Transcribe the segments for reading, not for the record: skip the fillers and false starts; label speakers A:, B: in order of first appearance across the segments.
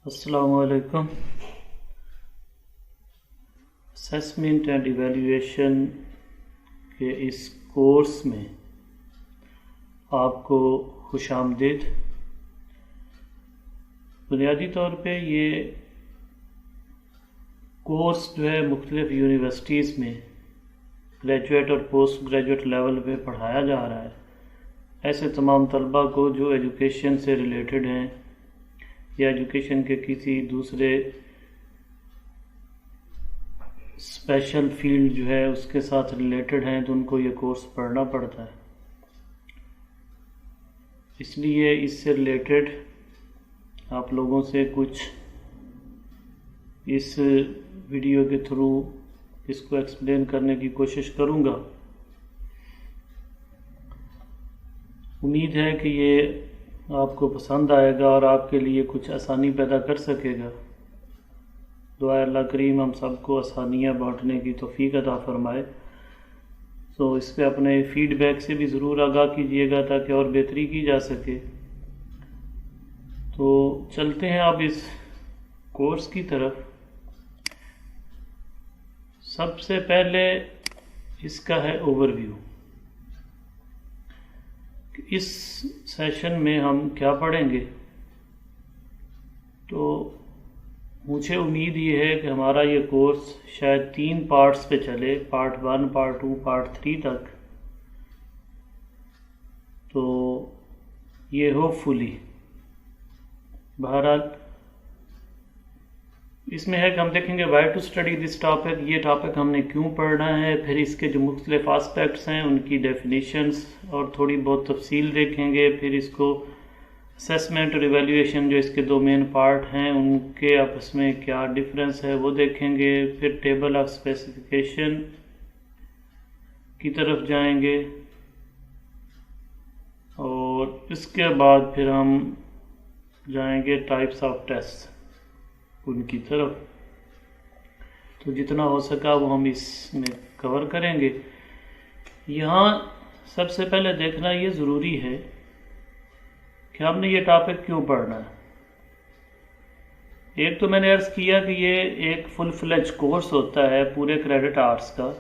A: अस्सलामुअलैकुम। Assessment and evaluation के इस कोर्स में आपको खुशामदीद। बुनियादी तौर पे ये कोर्स जो है मुख्तलिफ यूनिवर्सिटीज़ में ग्रेजुएट और पोस्ट ग्रेजुएट लेवल पे पढ़ाया जा रहा है। ऐसे तमाम तलबा को जो एजुकेशन से रिलेटेड हैं या एजुकेशन के किसी दूसरे स्पेशल फील्ड जो है उसके साथ रिलेटेड हैं, तो उनको ये कोर्स पढ़ना पड़ता है। इसलिए इससे रिलेटेड आप लोगों से कुछ इस वीडियो के थ्रू इसको एक्सप्लेन करने की कोशिश करूँगा। उम्मीद है कि ये आपको पसंद आएगा और आपके लिए कुछ आसानी पैदा कर सकेगा। दुआ अल्लाह करीम हम सबको आसानियाँ बांटने की तौफीक अता फरमाए। तो इस पे अपने फीडबैक से भी ज़रूर आगाह कीजिएगा ताकि और बेहतरी की जा सके। तो चलते हैं अब इस कोर्स की तरफ। सबसे पहले इसका है ओवरव्यू। इस सेशन में हम क्या पढ़ेंगे, तो मुझे उम्मीद ये है कि हमारा ये कोर्स शायद 3 पार्ट्स पे चले, पार्ट 1, पार्ट 2, पार्ट 3 तक। तो ये होपफुली बहरहाल इसमें है कि हम देखेंगे why to study this topic, ये टॉपिक हमने क्यों पढ़ना है, फिर इसके जो मुख्तलिफ आस्पेक्ट्स हैं उनकी डेफिनेशंस और थोड़ी बहुत तफसील देखेंगे। फिर इसको असेसमेंट और इवैल्यूएशन जो इसके 2 मेन पार्ट हैं उनके आपस में क्या डिफरेंस है वो देखेंगे। फिर टेबल ऑफ स्पेसिफिकेशन की तरफ जाएंगे और इसके बाद फिर हम जाएंगे टाइप्स ऑफ टेस्ट उनकी तरफ। तो जितना हो सका वो हम इसमें कवर करेंगे। यहाँ सबसे पहले देखना ये ज़रूरी है कि हमने ये टॉपिक क्यों पढ़ना है। एक तो मैंने अर्ज़ किया कि ये एक फुल फ्लेज कोर्स होता है पूरे क्रेडिट आवर्स का,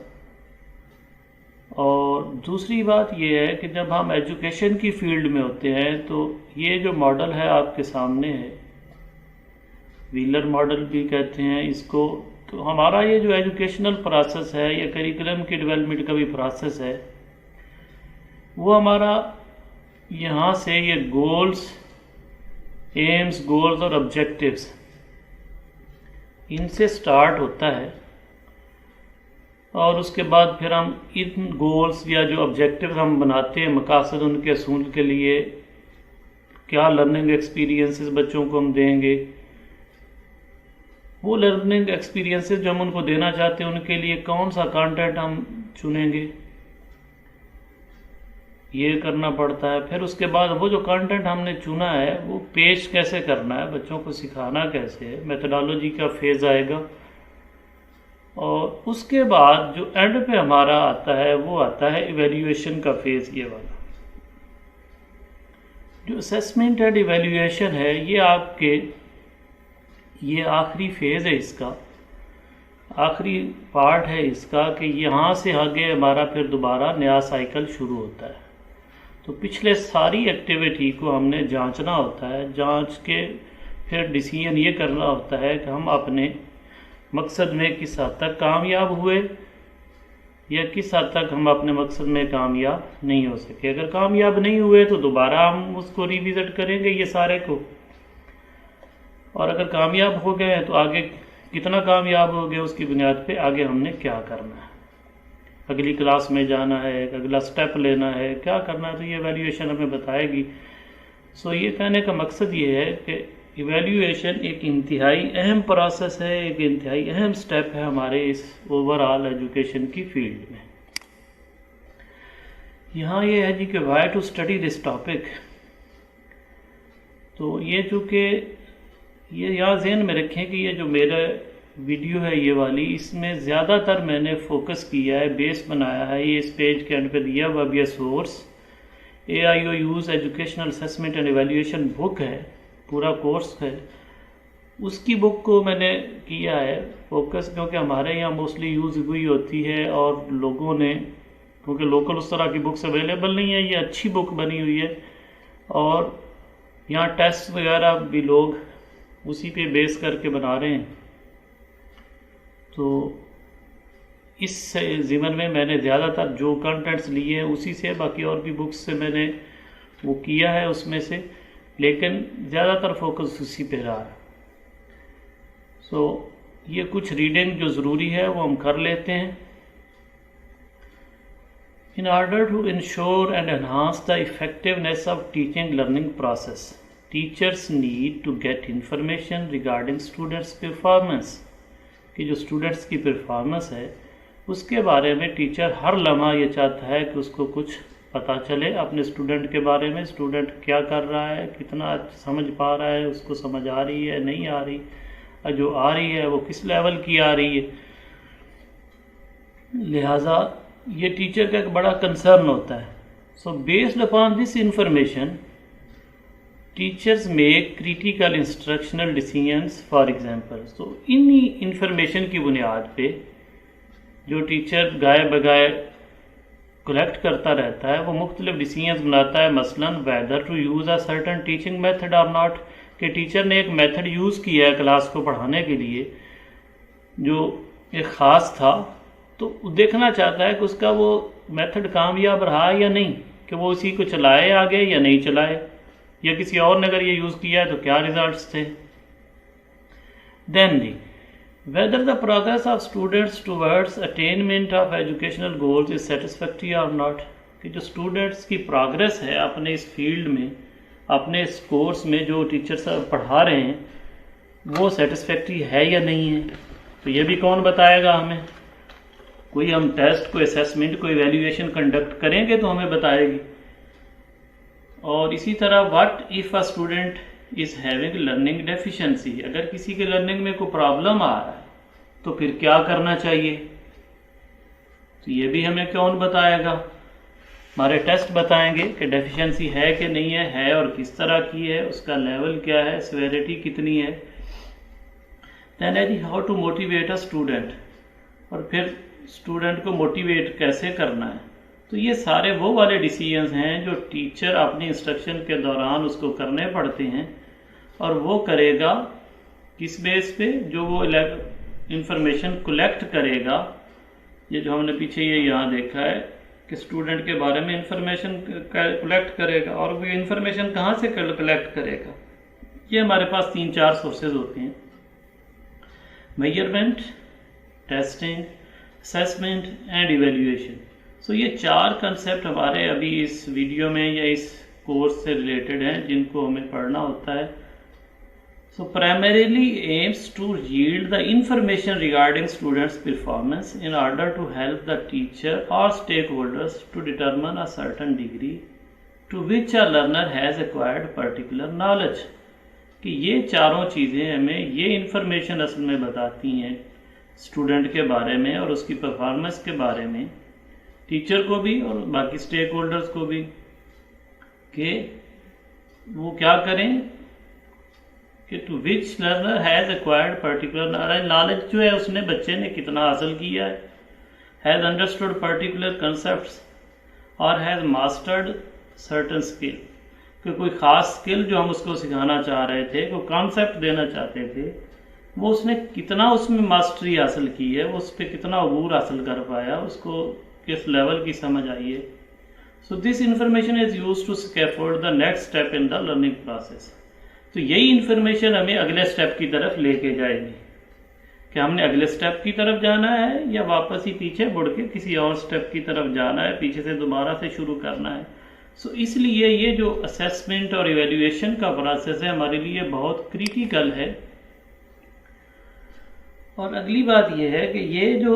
A: और दूसरी बात ये है कि जब हम एजुकेशन की फील्ड में होते हैं तो ये जो मॉडल है आपके सामने है, व्हीलर मॉडल भी कहते हैं इसको। तो हमारा ये जो एजुकेशनल प्रोसेस है या करिकुलम की डेवलपमेंट का भी प्रोसेस है, वो हमारा यहाँ से ये गोल्स, एम्स, गोल्स और ऑब्जेक्टिव्स इनसे स्टार्ट होता है। और उसके बाद फिर हम इन गोल्स या जो ऑब्जेक्टिव्स हम बनाते हैं, मकासद उनके असूल के लिए क्या लर्निंग एक्सपीरियंसेस बच्चों को हम देंगे, वो लर्निंग एक्सपीरियंसेस जो हम उनको देना चाहते हैं उनके लिए कौन सा कंटेंट हम चुनेंगे, ये करना पड़ता है। फिर उसके बाद वो जो कंटेंट हमने चुना है वो पेश कैसे करना है, बच्चों को सिखाना कैसे है, मेथोडोलॉजी का फेज़ आएगा। और उसके बाद जो एंड पे हमारा आता है वो आता है इवैल्यूएशन का फेज़। ये वाला जो असेसमेंट एंड इवैल्यूएशन है ये आखिरी फेज़ है, इसका आखिरी पार्ट है इसका, कि यहाँ से आगे हमारा फिर दोबारा नया साइकिल शुरू होता है। तो पिछले सारी एक्टिविटी को हमने जांचना होता है, जांच के फिर डिसीजन ये करना होता है कि हम अपने मकसद में किस हद तक कामयाब हुए या किस हद तक हम अपने मकसद में कामयाब नहीं हो सके। अगर कामयाब नहीं हुए तो दोबारा हम उसको रिविज़िट करेंगे ये सारे को, और अगर कामयाब हो गए तो आगे कितना कामयाब हो गए उसकी बुनियाद पे आगे हमने क्या करना है, अगली क्लास में जाना है, अगला स्टेप लेना है, क्या करना है, तो ये इवैल्यूएशन हमें बताएगी। सो ये कहने का मकसद ये है कि इवैल्यूएशन एक इंतहाई अहम प्रोसेस है, एक इंतहाई अहम स्टेप है हमारे इस ओवरऑल एजुकेशन की फील्ड में। यहाँ ये है जी कि why to study this topic. तो ये चूँकि ये यहाँ ज़हन में रखें कि ये जो मेरा वीडियो है ये वाली, इसमें ज़्यादातर मैंने फोकस किया है, बेस बनाया है, ये इस पेज के एंड पे दिया हुआ भी है source, AIOU's educational assessment and evaluation book है, पूरा कोर्स है। उसकी बुक को मैंने किया है फोकस, क्योंकि हमारे यहाँ मोस्टली यूज़ हुई होती है और लोगों ने, क्योंकि लोकल उस तरह की बुक्स अवेलेबल नहीं है, ये अच्छी बुक बनी हुई है और यहाँ टेस्ट वगैरह भी लोग उसी पे बेस करके बना रहे हैं। तो इस ज़िमन में मैंने ज़्यादातर जो कंटेंट्स लिए हैं उसी से, बाकी और भी बुक्स से मैंने वो किया है उसमें से, लेकिन ज़्यादातर फोकस उसी पे रहा है। सो ये कुछ रीडिंग जो ज़रूरी है वो हम कर लेते हैं। In order to ensure and enhance the effectiveness of teaching learning process, teachers need to get information regarding students' performance। कि जो स्टूडेंट्स की परफॉर्मेंस है उसके बारे में टीचर हर लम्हा ये चाहता है कि उसको कुछ पता चले अपने स्टूडेंट के बारे में, स्टूडेंट क्या कर रहा है, कितना समझ पा रहा है, उसको समझ आ रही है नहीं आ रही, और जो आ रही है वो किस लेवल की आ रही है। लिहाजा ये टीचर का एक बड़ा कंसर्न होता है। So based upon this information teachers make critical instructional decisions for example. तो इन्हीं इंफॉर्मेशन की बुनियाद पे जो टीचर गाए बगाए कलेक्ट करता रहता है वो मुख्तलिफ डिसीजंस बनाता है, मसलन whether to use a certain teaching method और नॉट, कि टीचर ने एक मेथड यूज़ किया है क्लास को पढ़ाने के लिए जो एक ख़ास था, तो देखना चाहता है कि उसका वो मेथड कामयाब रहा या नहीं, कि वो उसी को चलाए आगे या नहीं चलाए, या किसी और ने अगर ये यूज़ किया है तो क्या रिजल्ट्स थे। Then the whether the progress of students towards attainment of educational goals is satisfactory or not, कि जो स्टूडेंट्स की प्रोग्रेस है अपने इस फील्ड में, अपने इस कोर्स में जो टीचर साहब पढ़ा रहे हैं वो सेटिस्फैक्ट्री है या नहीं है। तो ये भी कौन बताएगा हमें? कोई हम टेस्ट, कोई असेसमेंट, कोई वैल्यूएशन कंडक्ट करेंगे तो हमें बताएगी। और इसी तरह what if a student is having learning deficiency, अगर किसी के लर्निंग में कोई प्रॉब्लम आ रहा है तो फिर क्या करना चाहिए, तो ये भी हमें कौन बताएगा? हमारे टेस्ट बताएंगे कि डेफिशिएंसी है कि नहीं है और किस तरह की है, उसका लेवल क्या है, सिवियरिटी कितनी है। देन है how to motivate a student, और फिर स्टूडेंट को मोटिवेट कैसे करना है। तो ये सारे वो वाले डिसीजंस हैं जो टीचर अपनी इंस्ट्रक्शन के दौरान उसको करने पड़ते हैं, और वो करेगा किस बेस पे? जो वो इंफॉर्मेशन कलेक्ट करेगा, ये जो हमने पीछे ये यहाँ देखा है कि स्टूडेंट के बारे में इंफॉर्मेशन कलेक्ट करेगा, और वो इंफॉर्मेशन कहाँ से कलेक्ट करेगा? ये हमारे पास 3-4 सोर्सेज होते हैं, measurement, testing, assessment and evaluation. So ये 4 कंसेप्ट हमारे अभी इस वीडियो में या इस कोर्स से रिलेटेड हैं जिनको हमें पढ़ना होता है। So primarily aims to yield the information regarding students performance in order to help the teacher और stake holders to determine a certain degree to which a learner has acquired particular knowledge. कि ये चारों चीज़ें हमें ये information असल में बताती हैं स्टूडेंट के बारे में और उसकी परफॉर्मेंस के बारे में, टीचर को भी और बाकी स्टेक होल्डर्स को भी, कि वो क्या करें कि to which learner has acquired particular knowledge, जो है उसने बच्चे ने कितना हासिल किया है, हैज़ अंडरस्टूड पर्टिकुलर कंसेप्ट्स और हैज़ मास्टर्ड सर्टन स्किल, कि कोई ख़ास स्किल जो हम उसको सिखाना चाह रहे थे, कोई कॉन्सेप्ट देना चाहते थे, वो उसने कितना उसमें मास्टरी हासिल की है, वो उस पर कितना अबूर हासिल कर पाया, उसको किस लेवल की समझ आई है। So this information is used to scaffold the next step in the learning process. तो यही इंफॉर्मेशन हमें अगले स्टेप की तरफ लेके जाएगी कि हमने अगले स्टेप की तरफ जाना है या वापस ही पीछे मुड़ के किसी और स्टेप की तरफ जाना है, पीछे से दोबारा से शुरू करना है। सो इसलिए ये जो असेसमेंट और इवेल्युएशन का प्रोसेस है हमारे लिए बहुत क्रिटिकल है। और अगली बात यह है कि ये जो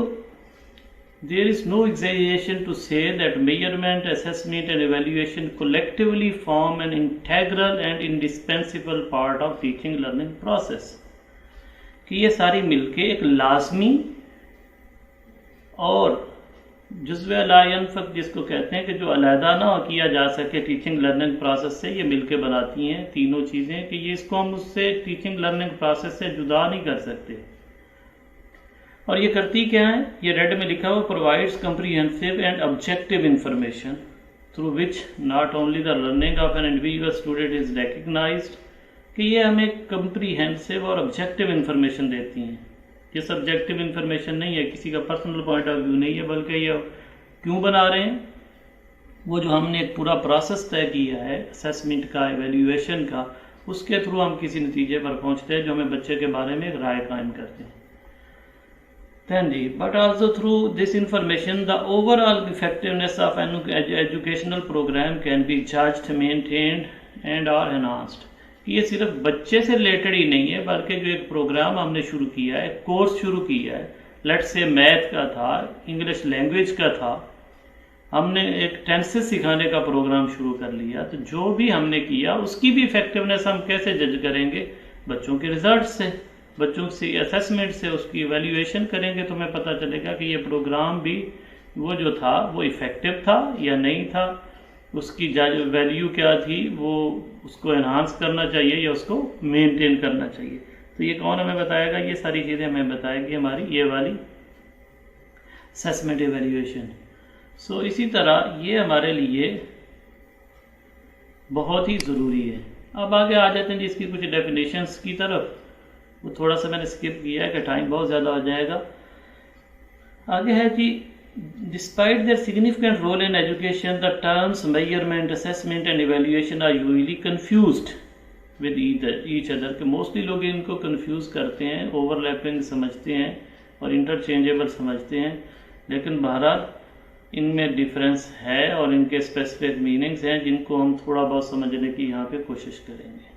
A: there is no exaggeration to say that measurement, assessment and evaluation collectively form an integral and indispensable part of teaching learning process। कि ये सारी मिलके एक लाजमी और जुज़्व ला यनफ़क जिसको कहते हैं कि जो अलहदा ना किया जा सके टीचिंग लर्निंग प्रोसेस से, ये मिलके बनाती हैं तीनों चीज़ें कि ये इसको हम उससे टीचिंग लर्निंग प्रोसेस से जुदा नहीं कर सकते। और ये करती क्या है, ये रेड में लिखा हुआ provides comprehensive and objective information through which not only the learning of an individual student is recognised, कि ये हमें कम्प्रीहेंसिव और ऑब्जेक्टिव इंफॉर्मेशन देती हैं। ये सब्जेक्टिव इंफॉर्मेशन नहीं है, किसी का पर्सनल पॉइंट ऑफ व्यू नहीं है, बल्कि ये क्यों बना रहे हैं, वो जो हमने एक पूरा प्रोसेस तय किया है असेसमेंट का, एवेल्यूएशन का, उसके थ्रू हम किसी नतीजे पर पहुंचते हैं जो हमें बच्चे के बारे में एक राय कायम करते हैं। Then but also through this information the overall effectiveness of an educational program can be judged, maintained and or enhanced। ये सिर्फ बच्चे से रिलेटेड ही नहीं है, बल्कि जो एक प्रोग्राम हमने शुरू किया है, कोर्स शुरू किया है, लेट्स से मैथ का था, इंग्लिश लैंग्वेज का था, हमने एक टेंसेस सिखाने का प्रोग्राम शुरू कर लिया, तो जो भी हमने किया उसकी भी इफेक्टिवनेस हम कैसे जज करेंगे, बच्चों के रिजल्ट से, बच्चों से असेसमेंट से उसकी एवेल्यूएशन करेंगे तो हमें पता चलेगा कि ये प्रोग्राम भी वो जो था वो इफ़ेक्टिव था या नहीं था, उसकी वैल्यू क्या थी, वो उसको एनहांस करना चाहिए या उसको मेंटेन करना चाहिए। तो ये कौन हमें बताएगा, ये सारी चीज़ें हमें बताएगी हमारी ये वाली असेसमेंट एवेल्यूएशन। सो इसी तरह ये हमारे लिए बहुत ही ज़रूरी है। अब आगे आ जाते हैं जी इसकी कुछ डेफिनेशंस की तरफ, वो थोड़ा सा मैंने स्किप किया है कि टाइम बहुत ज़्यादा हो जाएगा। आगे है जी, despite their significant role in education the terms measurement, assessment and evaluation are usually confused with each other, के मोस्टली लोग इनको कंफ्यूज करते हैं, ओवरलैपिंग समझते हैं और इंटरचेंजेबल समझते हैं, लेकिन बहरहाल इनमें डिफरेंस है और इनके स्पेसिफिक मीनिंग्स हैं जिनको हम थोड़ा बहुत समझने की यहाँ पे कोशिश करेंगे।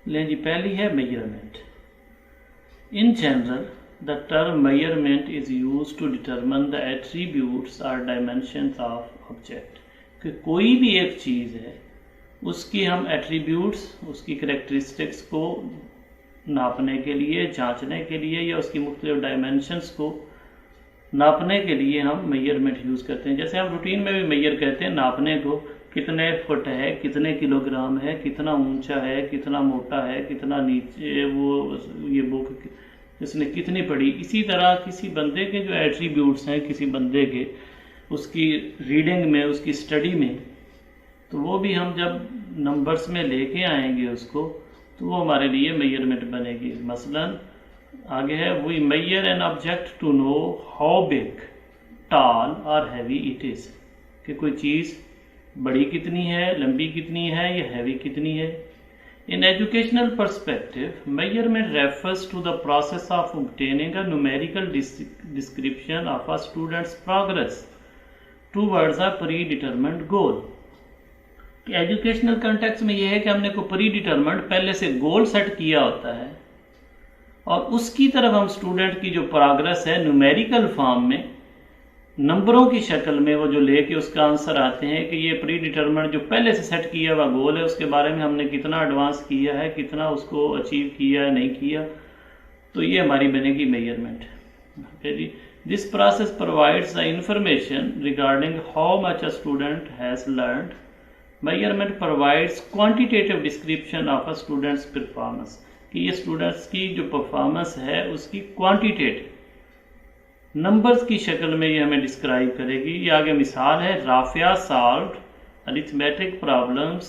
A: लें जी, पहली है measurement. In general the term measurement is used to determine the attributes और डायमेंशंस ऑफ ऑब्जेक्ट, कि कोई भी एक चीज़ है उसकी हम एट्रीब्यूट्स, उसकी करैक्टरिस्टिक्स को नापने के लिए, जांचने के लिए या उसकी मुख्तलिफ डायमेंशंस को नापने के लिए हम मेजरमेंट यूज़ करते हैं। जैसे हम रूटीन में भी मेजर कहते हैं नापने को, कितने फुट है, कितने किलोग्राम है, कितना ऊंचा है, कितना मोटा है, कितना नीचे वो ये बुक इसने कितनी पढ़ी। इसी तरह किसी बंदे के जो एट्रीब्यूट्स हैं किसी बंदे के, उसकी रीडिंग में, उसकी स्टडी में, तो वो भी हम जब नंबर्स में लेके आएंगे उसको, तो वो हमारे लिए मेजरमेंट बनेगी। मसलन आगे है, we measure an object to know how big, tall और हैवी इट इज़, कि कोई चीज़ बड़ी कितनी है, लंबी कितनी है या हैवी कितनी है। In educational perspective measurement refers to the process of obtaining a numerical description of a student's progress towards a pre determined goal. Educational context में यह है कि हमने को प्री डिटरमिन्ड पहले से गोल सेट किया होता है और उसकी तरफ हम स्टूडेंट की जो प्रोग्रेस है न्यूमेरिकल फॉर्म में, नंबरों की शक्ल में वो जो लेके उसका आंसर आते हैं कि ये प्री डिटरमिन्ड जो पहले से सेट किया हुआ गोल है उसके बारे में हमने कितना एडवांस किया है, कितना उसको अचीव किया है, नहीं किया, तो ये हमारी बनेगी measurement. This process provides the information regarding how much a student has learned. Measurement provides quantitative description of a students performance, कि ये स्टूडेंट्स की जो परफॉर्मेंस है उसकी क्वांटिटेटिव नंबर्स की शक्ल में ये हमें डिस्क्राइब करेगी। ये आगे मिसाल है, Rafia solved arithmetic problems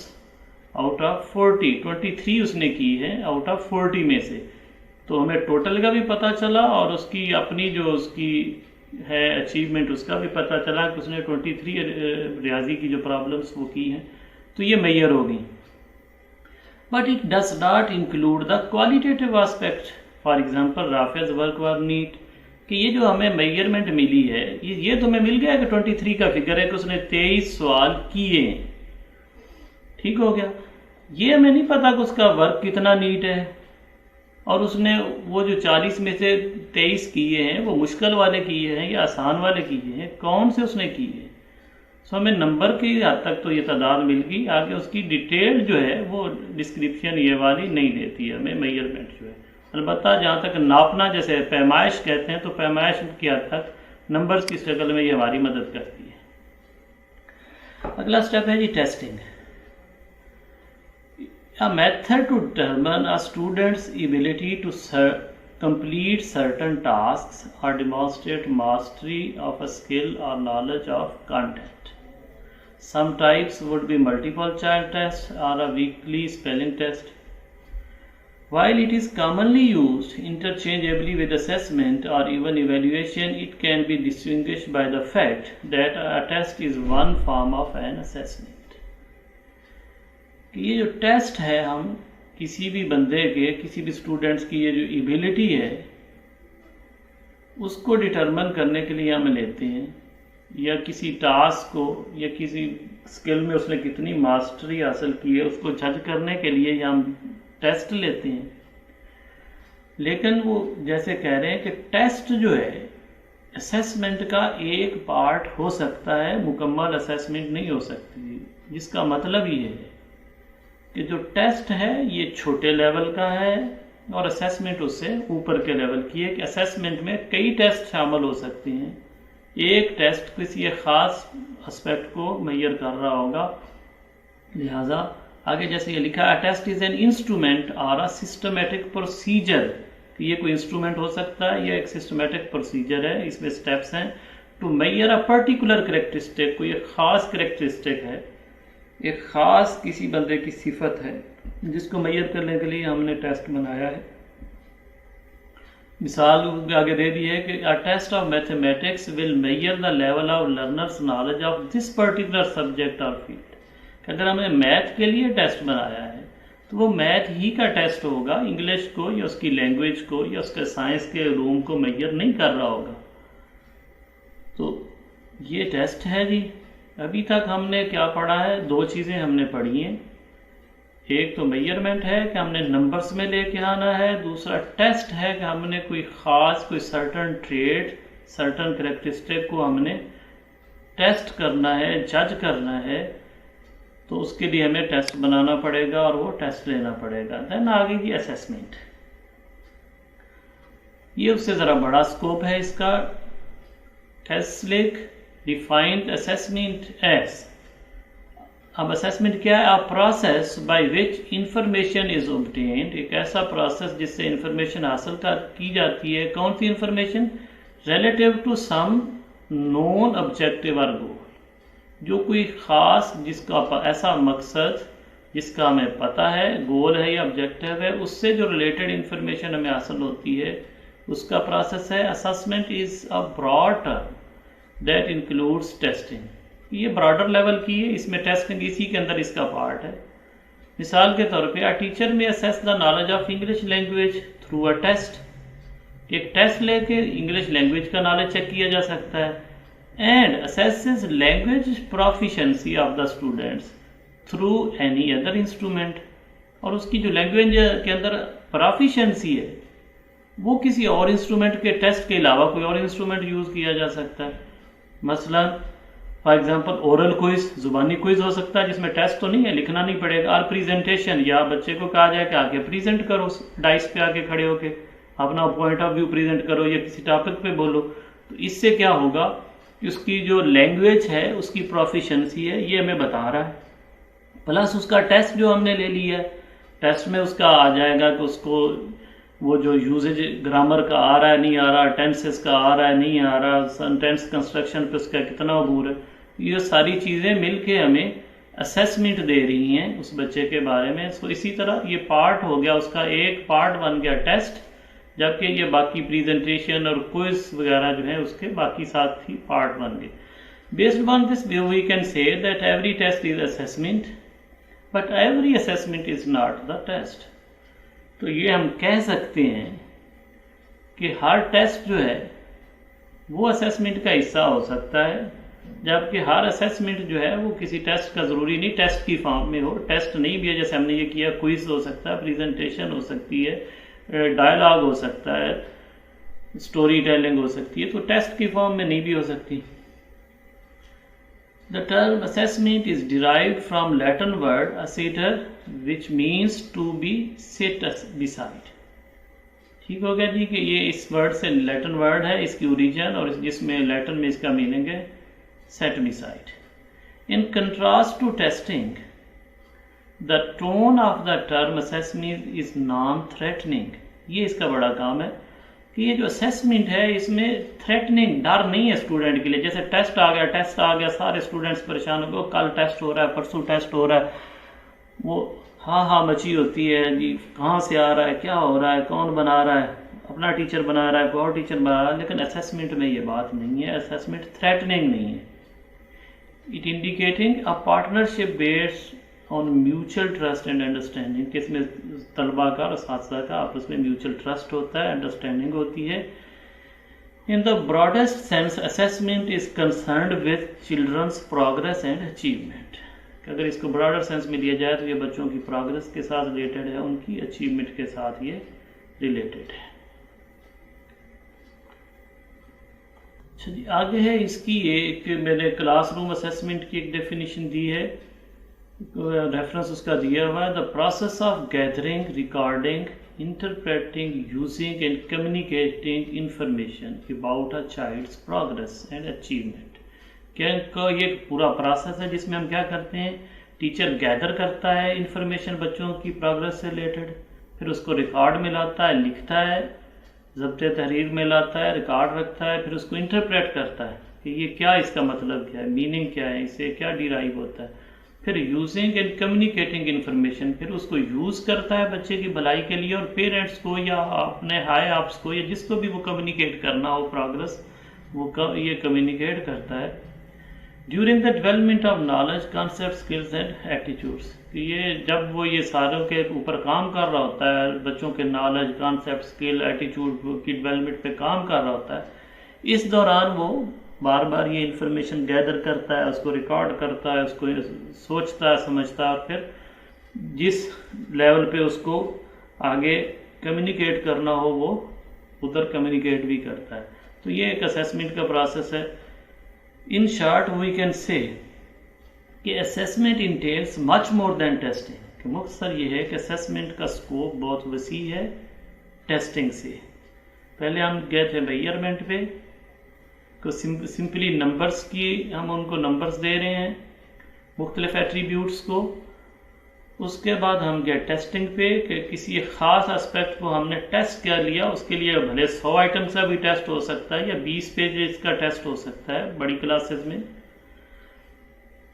A: out of 40, 23 उसने की है आउट ऑफ 40 में से, तो हमें टोटल का भी पता चला और उसकी अपनी जो उसकी है अचीवमेंट उसका भी पता चला कि उसने 23 रियाजी की जो प्रॉब्लम्स वो की हैं, तो ये मेजर होगी। But it does not include the qualitative aspect. For example Rafia's work were neat, कि ये जो हमें मेजरमेंट मिली है ये तो हमें मिल गया कि 23 का फिगर है कि उसने 23 सवाल किए हैं, ठीक हो गया। ये हमें नहीं पता कि उसका वर्क कितना नीट है और उसने वो जो 40 में से 23 किए हैं वो मुश्किल वाले किए हैं या आसान वाले किए हैं, कौन से उसने किए हैं। सो हमें नंबर की हद तक तो ये तादाद मिल गई, आगे उसकी डिटेल जो है वो डिस्क्रिप्शन ये वाली नहीं देती है हमें मेजरमेंट जो है। अलबत्ता जहाँ तक नापना, जैसे पैमाइश कहते हैं, तो पैमाइश की हद तक नंबर्स की शक्ल में ये हमारी मदद करती है। अगला स्टेप है G testing. A method to determine a student's ability to complete certain tasks or demonstrate mastery of a skill or knowledge of content. Some types would be multiple choice test or a weekly spelling test. While it is commonly used interchangeably with assessment or even evaluation, it can be distinguished by the fact that a test is one form of an assessment. कि ये जो test है, हम किसी भी बंदे के, किसी भी स्टूडेंट्स की ये जो एबिलिटी है उसको डिटरमिन करने के लिए हम लेते हैं, या किसी टास्क को या किसी स्किल में उसने कितनी मास्टरी हासिल की है उसको जज करने के लिए हम टेस्ट लेते हैं। लेकिन वो जैसे कह रहे हैं कि टेस्ट जो है असेसमेंट का एक पार्ट हो सकता है, मुकम्मल असेसमेंट नहीं हो सकती। जिसका मतलब ये है कि जो टेस्ट है ये छोटे लेवल का है और असेसमेंट उससे ऊपर के लेवल की है। कि असेसमेंट में कई टेस्ट शामिल हो सकते हैं, एक टेस्ट किसी एक ख़ास एस्पेक्ट को मेजर कर रहा होगा। लिहाजा आगे जैसे ये लिखा है, टेस्ट इज़ एन इंस्ट्रूमेंट और अ सिस्टमेटिक प्रोसीजर। कि ये कोई इंस्ट्रूमेंट हो सकता है, ये एक सिस्टमेटिक प्रोसीजर है, इसमें स्टेप्स हैं। To measure a particular characteristic, कोई एक ख़ास करेक्टरिस्टिक है, एक ख़ास किसी बंदे की सिफत है जिसको मेजर करने के लिए हमने टेस्ट बनाया है। मिसाल आगे दे दी है कि a test of mathematics will measure the level of learners knowledge of this particular subject और फील्ड। अगर हमने मैथ के लिए टेस्ट बनाया है तो वो मैथ ही का टेस्ट होगा, इंग्लिश को या उसकी लैंग्वेज को या उसके साइंस के रूम को मेजर नहीं कर रहा होगा। तो ये टेस्ट है जी। अभी तक हमने क्या पढ़ा है, दो चीज़ें हमने पढ़ी हैं। एक तो मेजरमेंट है कि हमने नंबर्स में लेके आना है, दूसरा टेस्ट है कि हमने कोई ख़ास कोई सर्टन ट्रेड, सर्टन करेक्टरिस्टिक को हमने टेस्ट करना है, जज करना है। तो उसके लिए हमें टेस्ट बनाना पड़ेगा और वो टेस्ट लेना पड़ेगा। देन आगे की असेसमेंट, ये उससे ज़रा बड़ा स्कोप है इसका। टेस्टलिक डिफाइंड असेसमेंट एज, अब असेसमेंट क्या है? A process by which information is obtained, एक ऐसा प्रोसेस जिससे इंफॉर्मेशन हासिल की जाती है। कौन सी information? Relative to some known objective और गोल, जो कोई ख़ास जिसका ऐसा मकसद जिसका हमें पता है, गोल है या ऑब्जेक्टिव है, उससे जो रिलेटेड इंफॉर्मेशन हमें हासिल होती है उसका प्रोसेस है। Assessment is a broad term that includes testing, ये ब्रॉडर लेवल की है, इसमें टेस्टिंग इसी के अंदर इसका पार्ट है। मिसाल के तौर पे, a teacher may assess the knowledge of English language through a test, एक टेस्ट लेके इंग्लिश लैंग्वेज का नॉलेज चेक किया जा सकता है। And assesses language proficiency of the students through any other instrument, और उसकी जो लैंग्वेज के अंदर प्रोफिशिएंसी है वो किसी और इंस्ट्रूमेंट के टेस्ट के अलावा कोई और इंस्ट्रूमेंट यूज़ किया जा सकता है। मसलन फॉर एग्जाम्पल ओरल क्विज, जुबानी क्विज हो सकता है जिसमें टेस्ट तो नहीं है, लिखना नहीं पड़ेगा। और प्रेजेंटेशन, या बच्चे को कहा जाए कि आके प्रेजेंट करो, डाइस पे आके खड़े होके अपना पॉइंट ऑफ व्यू प्रेजेंट करो या किसी टॉपिक पे बोलो। तो इससे क्या होगा कि उसकी जो लैंग्वेज है, उसकी प्रोफिशिएंसी है, ये हमें बता रहा है। प्लस उसका टेस्ट जो हमने ले लिया है, टेस्ट में उसका आ जाएगा कि उसको वो जो यूजेज ग्रामर का आ रहा है नहीं आ रहा, टेंसेस का आ रहा है नहीं आ रहा, सेंटेंस कंस्ट्रक्शन पे उसका कितना अबूर है, ये सारी चीज़ें मिलके हमें असेसमेंट दे रही हैं उस बच्चे के बारे में। सो इसी तरह ये पार्ट हो गया, उसका एक पार्ट बन गया टेस्ट, जबकि ये बाकी प्रेजेंटेशन और क्विज वगैरह जो है उसके बाकी साथ ही पार्ट बन गए। Based on this view we can say that every test is assessment but every assessment is not the test. तो ये हम कह सकते हैं कि हर टेस्ट जो है वो असेसमेंट का हिस्सा हो सकता है, जबकि हर असेसमेंट जो है वो किसी टेस्ट का ज़रूरी नहीं टेस्ट की फॉर्म में हो। टेस्ट नहीं भी है, जैसे हमने ये किया, क्विज हो सकता है, प्रेजेंटेशन हो सकती है, डायलॉग हो सकता है, स्टोरी टेलिंग हो सकती है, तो टेस्ट की फॉर्म में नहीं भी हो सकती। The term assessment is derived from Latin word asseter, which means to be set beside. ठीक हो गया जी कि ये इस वर्ड से लैटिन वर्ड है, इसकी ओरिजिन, और जिसमें लैटिन में इसका मीनिंग है set me side. In contrast to testing, the tone of the term assessment is non threatening. ये इसका बड़ा काम है कि ये जो असेसमेंट है इसमें थ्रेटनिंग, डर नहीं है स्टूडेंट के लिए। जैसे टेस्ट आ गया, सारे स्टूडेंट्स परेशान हो गए, कल टेस्ट हो रहा है, परसों टेस्ट हो रहा है, वो हाँ मची होती है जी, कहाँ से आ रहा है, क्या हो रहा है, कौन बना रहा है, अपना टीचर बना रहा है, कोई और टीचर बना रहा है। लेकिन असेसमेंट में ये बात नहीं है, असेसमेंट थ्रेटनिंग नहीं है। It indicating a partnership based on mutual trust and understanding, कि इसमें तलबा का और असातिज़ा का आपस में म्यूचुअल ट्रस्ट होता है, अंडरस्टैंडिंग होती है। In the broadest sense assessment is concerned with children's progress and achievement. अगर इसको ब्रॉडर सेंस में लिया जाए तो ये बच्चों की प्रोग्रेस के साथ रिलेटेड है, उनकी अचीवमेंट के साथ ये रिलेटेड है। अच्छा जी, आगे है इसकी एक मैंने क्लासरूम असेसमेंट की एक डेफिनेशन दी है, रेफरेंस उसका दिया हुआ है। The process of gathering, recording, interpreting, using and communicating information about a child's progress and achievement. क्या ये पूरा प्रोसेस है जिसमें हम क्या करते हैं, टीचर गैदर करता है इंफॉर्मेशन बच्चों की प्रोग्रेस से रिलेटेड, फिर उसको रिकॉर्ड में लाता है, लिखता है, ज़ब्त तहरीर में लाता है, रिकॉर्ड रखता है, फिर उसको इंटरप्रेट करता है कि ये क्या, इसका मतलब क्या है, मीनिंग क्या है, इससे क्या डिराइव होता है। फिर यूजिंग एंड कम्युनिकेटिंग इंफॉर्मेशन, फिर उसको यूज़ करता है बच्चे की भलाई के लिए, और पेरेंट्स को या अपने हाई अप्स को या जिसको भी वो कम्युनिकेट करना हो प्रोग्रेस, वो ये कम्युनिकेट करता है। During the development of knowledge, concept, skills and attitudes, कि ये जब वो ये सारों के ऊपर काम कर रहा होता है, बच्चों के नॉलेज, कॉन्सेप्ट, स्किल, एटीट्यूड की डेवलपमेंट पे काम कर रहा होता है, इस दौरान वो बार बार ये इंफॉर्मेशन गैदर करता है, उसको रिकॉर्ड करता है, उसको सोचता है, समझता है, और फिर जिस लेवल पे उसको आगे कम्युनिकेट करना हो वो उधर कम्युनिकेट भी करता है। तो ये एक असेसमेंट का प्रोसेस है। In short, we can say कि assessment entails much more than testing। कि मुख्तसर ये है कि assessment का स्कोप बहुत वसी है टेस्टिंग से। पहले हम गए थे मेजरमेंट पे, को सिंपली नंबर्स की, हम उनको नंबर्स दे रहे हैं मुख्तलिफ एट्रीब्यूट्स को। उसके बाद हम गए टेस्टिंग पे कि किसी ख़ास एस्पेक्ट को हमने टेस्ट कर लिया, उसके लिए भले 100 आइटम का भी टेस्ट हो सकता है या 20 पेज का टेस्ट हो सकता है बड़ी क्लासेस में।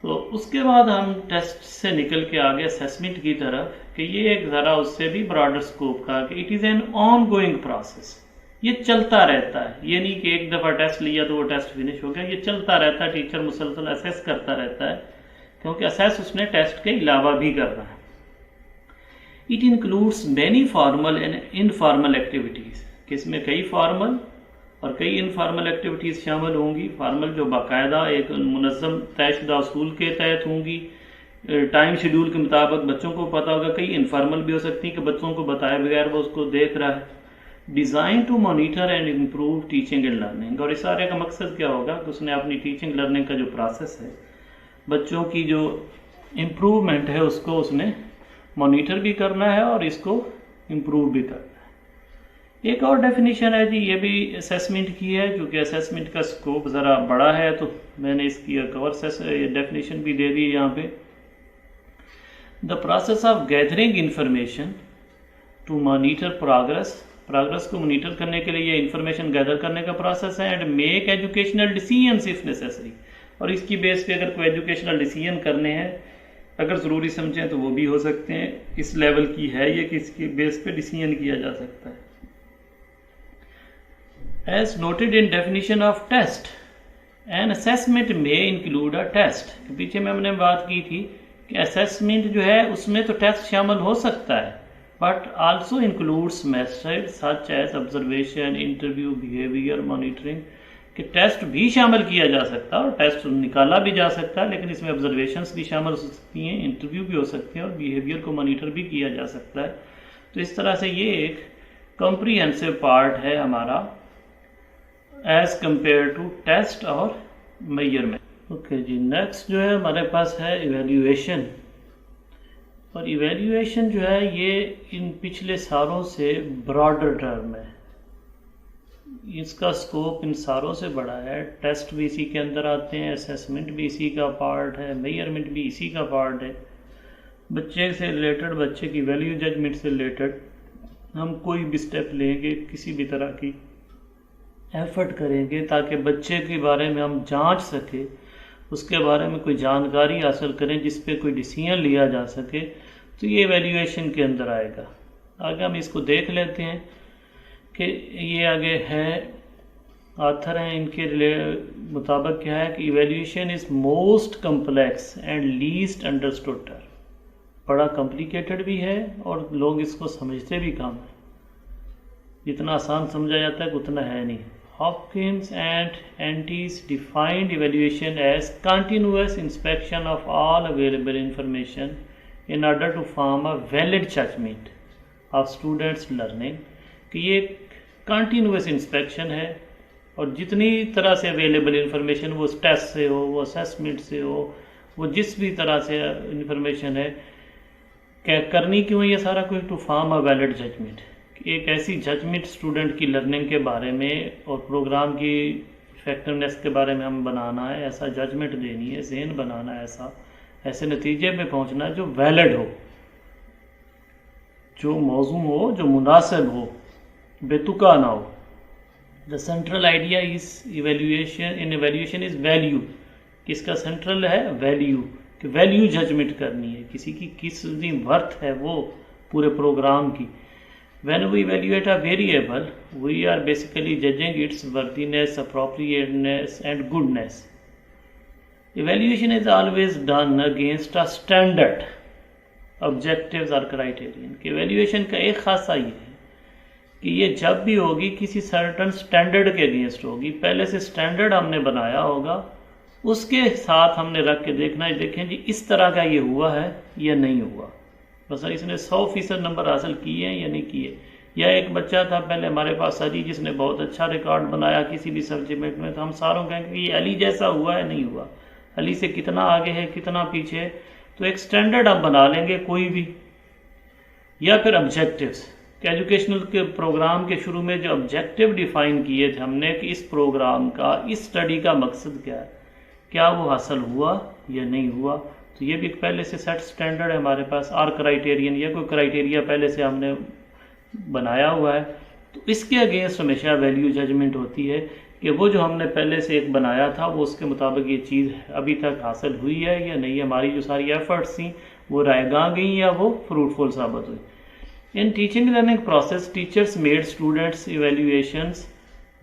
A: तो उसके बाद हम टेस्ट से निकल के आगे असेसमेंट की तरफ, कि ये एक ज़रा उससे भी ब्रॉडर स्कोप का, कि it is an on going process, ये चलता रहता है। ये नहीं कि एक दफ़ा टेस्ट लिया तो वो टेस्ट फिनिश हो गया, ये चलता रहता है, टीचर मुसलसल असेस करता रहता है, क्योंकि असेस उसने टेस्ट के अलावा भी करना है। It includes many formal and informal activities, कि इसमें कई फॉर्मल और कई इनफॉर्मल एक्टिविटीज़ शामिल होंगी। फॉर्मल जो बाकायदा एक मुनज़्ज़म तयशुदा उसूल के तहत होंगी, टाइम शेड्यूल के मुताबिक बच्चों को पता होगा। कई इनफॉर्मल भी हो सकती हैं कि बच्चों को बताए बगैर वो उसको देख रहा है। Design to monitor and improve teaching and learning, और इस सारे का मकसद क्या होगा कि उसने अपनी टीचिंग लर्निंग का जो प्रोसेस है, बच्चों की जो इम्प्रूवमेंट है, उसको उसने मॉनिटर भी करना है और इसको इम्प्रूव भी करना है। एक और डेफिनेशन है जी, ये भी असेसमेंट की है, क्योंकि असेसमेंट का स्कोप ज़रा बड़ा है, तो मैंने इसकी कवर डेफिनेशन भी दे दी है यहाँ पे। The process of gathering information to monitor progress, progress को मॉनिटर करने के लिए ये इंफॉर्मेशन गैदर करने का प्रोसेस है। And make educational decisions if necessary, और इसकी बेस पे अगर कोई एजुकेशनल डिसीजन करने हैं, अगर ज़रूरी समझें तो वो भी हो सकते हैं। इस लेवल की है ये कि इसकी बेस पे डिसीजन किया जा सकता है। As noted in definition of test, an assessment may include a test. पीछे में हमने बात की थी कि असेसमेंट जो है उसमें तो टेस्ट शामिल हो सकता है, but also includes method such as observation, interview, behaviour monitoring, कि टेस्ट भी शामिल किया जा सकता है और टेस्ट निकाला भी जा सकता है, लेकिन इसमें ऑब्जर्वेशंस भी शामिल हो सकती हैं, इंटरव्यू भी हो सकते हैं और बिहेवियर को मॉनिटर भी किया जा सकता है। तो इस तरह से ये एक कॉम्प्रिहेंसिव पार्ट है हमारा एज कंपेयर टू टेस्ट और मेजरमेंट। ओके जी, नेक्स्ट जो है हमारे पास है इवेल्यूएशन। और इवैल्यूएशन जो है ये इन पिछले सालों से ब्रॉडर टर्म है, इसका स्कोप इन सालों से बड़ा है। टेस्ट भी इसी के अंदर आते हैं, असेसमेंट भी इसी का पार्ट है, मेजरमेंट भी इसी का पार्ट है। बच्चे से रिलेटेड, बच्चे की वैल्यू जजमेंट से रिलेटेड हम कोई भी स्टेप लेंगे, किसी भी तरह की एफर्ट करेंगे ताकि बच्चे के बारे में हम जांच सके, उसके बारे में कोई जानकारी हासिल करें जिस पे कोई डिसीजन लिया जा सके, तो ये वैल्यूएशन के अंदर आएगा। आगे हम इसको देख लेते हैं कि ये आगे है, आथर हैं, इनके मुताबिक क्या है कि evaluation is most complex and least understood term. बड़ा कॉम्प्लिकेटेड भी है और लोग इसको समझते भी कम है, जितना आसान समझा जाता है उतना है नहीं। Hopkins and Antis defined evaluation as continuous inspection of all available information in order to form a valid judgment of students' learning। कि ये कंटिन्यूस इंस्पेक्शन है और जितनी तरह से अवेलेबल इंफॉर्मेशन, वो टेस्ट से हो, वो असेसमेंट से हो, वो जिस भी तरह से इंफॉर्मेशन है, क्या करनी क्यों ये सारा कुछ, to form a valid judgement, एक ऐसी जजमेंट स्टूडेंट की लर्निंग के बारे में और प्रोग्राम की इफेक्टिवनेस के बारे में हम बनाना है, ऐसा जजमेंट देनी है, ज़हन बनाना है, ऐसे नतीजे पे पहुंचना है जो वैलिड हो, जो मौजू हो, जो मुनासिब हो, बेतुका ना हो। The central idea is evaluation is value. किसका सेंट्रल है? वैल्यू, कि वैल्यू जजमेंट करनी है, किसी की कितनी वर्थ है वो पूरे प्रोग्राम की। When we evaluate a variable, we are basically judging its worthiness, appropriateness, and goodness. Evaluation is always done against a standard, objectives or criterion. कि evaluation का एक खासा ये है कि ये जब भी होगी किसी सर्टन स्टैंडर्ड के अगेंस्ट होगी। पहले से स्टैंडर्ड हमने बनाया होगा, उसके साथ हमने रख के देखना है, देखें जी इस तरह का ये हुआ है या नहीं हुआ, बस इसने 100% नंबर हासिल किए हैं या नहीं किए। या एक बच्चा था पहले हमारे पास अली, जिसने बहुत अच्छा रिकॉर्ड बनाया किसी भी सब्जेक्ट में, तो हम सारों कहेंगे कि ये अली जैसा हुआ है नहीं हुआ, अली से कितना आगे है कितना पीछे है, तो एक स्टैंडर्ड हम बना लेंगे कोई भी। या फिर ऑब्जेक्टिव्स, कि एजुकेशनल के प्रोग्राम के शुरू में जो ऑब्जेक्टिव डिफाइन किए थे हमने कि इस प्रोग्राम का, इस स्टडी का मकसद क्या है, क्या वो हासिल हुआ या नहीं हुआ, तो ये भी पहले से सेट स्टैंडर्ड है हमारे पास। और क्राइटेरियन या कोई क्राइटेरिया पहले से हमने बनाया हुआ है, तो इसके अगेंस्ट हमेशा वैल्यू जजमेंट होती है कि वो जो हमने पहले से एक बनाया था वो उसके मुताबिक ये चीज़ अभी तक हासिल हुई है या नहीं, हमारी जो सारी एफर्ट्स थी वो रायगा गई या वो फ्रूटफुल साबित हुई। In teaching learning process, teachers made students evaluations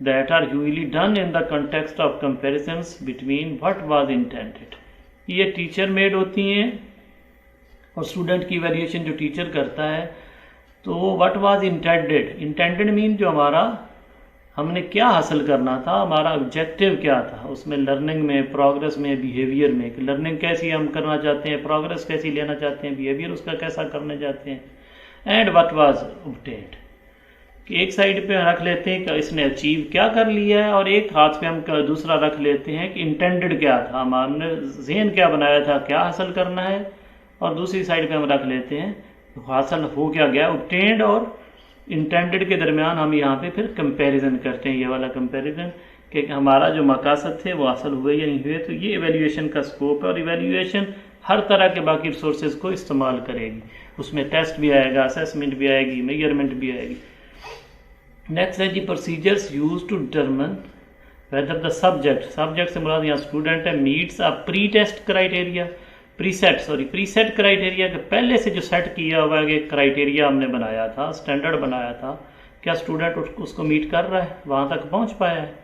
A: that are usually done in the context of comparisons between what was intended. ये टीचर मेड होती हैं और स्टूडेंट की इवैल्यूएशन जो टीचर करता है, तो वो व्हाट वाज इंटेंडेड मीन जो हमारा हमने क्या हासिल करना था, हमारा ऑब्जेक्टिव क्या था उसमें, लर्निंग में, प्रोग्रेस में, बिहेवियर में, कि लर्निंग कैसी हम करना चाहते हैं, प्रोग्रेस कैसी लेना चाहते हैं, बिहेवियर उसका कैसा करना चाहते हैं। एंड व्हाट वाज ऑब्टेन्ड, कि एक साइड पे रख लेते हैं कि इसने अचीव क्या कर लिया है, और एक हाथ पे हम दूसरा रख लेते हैं कि इंटेंडेड क्या था, हमने ज़हन क्या बनाया था, क्या हासिल करना है, और दूसरी साइड पे हम रख लेते हैं तो हासिल हो क्या गया। ऑब्टेन्ड और इंटेंडेड के दरमियान हम यहाँ पे फिर कंपैरिजन करते हैं, ये वाला कंपैरिजन, कि हमारा जो मकासद थे वो हासिल हुए या नहीं हुए। तो ये इवैल्यूएशन का स्कोप है, और इवैल्यूएशन हर तरह के बाकी रिसोर्सेज को इस्तेमाल करेगी, उसमें टेस्ट भी आएगा, असेसमेंट भी आएगी, मेजरमेंट भी आएगी। नेक्स्ट है जी procedures use to determine whether the subject से मुराद यहाँ स्टूडेंट है, meets a pre test criteria, preset criteria के पहले से जो सेट किया हुआ है क्राइटेरिया हमने बनाया था, स्टैंडर्ड बनाया था, क्या स्टूडेंट उसको मीट कर रहा है, वहाँ तक पहुँच पाया है।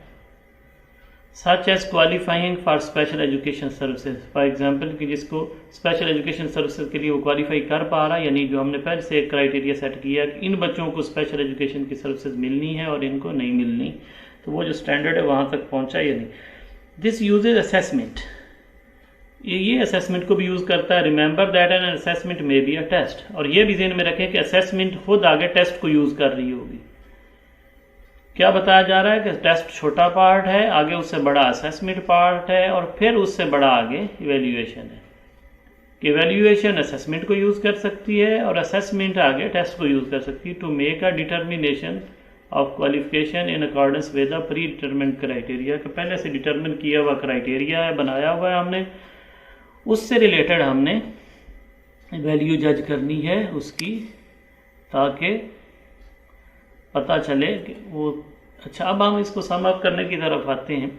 A: Such as qualifying for special education services, for example कि जिसको स्पेशल एजुकेशन सर्विसेज के लिए वो क्वालिफाई कर पा रहा है, यानी जो हमने पहले से एक क्राइटेरिया सेट किया कि इन बच्चों को स्पेशल एजुकेशन की सर्विसेज मिलनी है और इनको नहीं मिलनी, तो वो जो स्टैंडर्ड है वहाँ तक पहुँचा या नहीं। दिस यूजेज असेसमेंट, ये असेसमेंट को भी यूज़ करता है। रिमेंबर दैट एन असेसमेंट में बी अ टेस्ट, और ये भी ध्यान में रखें कि असेसमेंट खुद आगे टेस्ट को यूज़ कर रही होगी। क्या बताया जा रहा है कि टेस्ट छोटा पार्ट है, आगे उससे बड़ा असेसमेंट पार्ट है, और फिर उससे बड़ा आगे इवैल्यूएशन है। कि एवेल्यूएशन असेसमेंट को यूज़ कर सकती है और असेसमेंट आगे टेस्ट को यूज़ कर सकती है to make a determination of qualification in accordance with the pre determined criteria, कि पहले से डिटर्मिन किया हुआ क्राइटेरिया है, बनाया हुआ है हमने, उससे रिलेटेड हमने वैल्यू जज करनी है उसकी, ताकि पता चले कि वो। अच्छा, अब हम इसको सम अप करने की तरफ आते हैं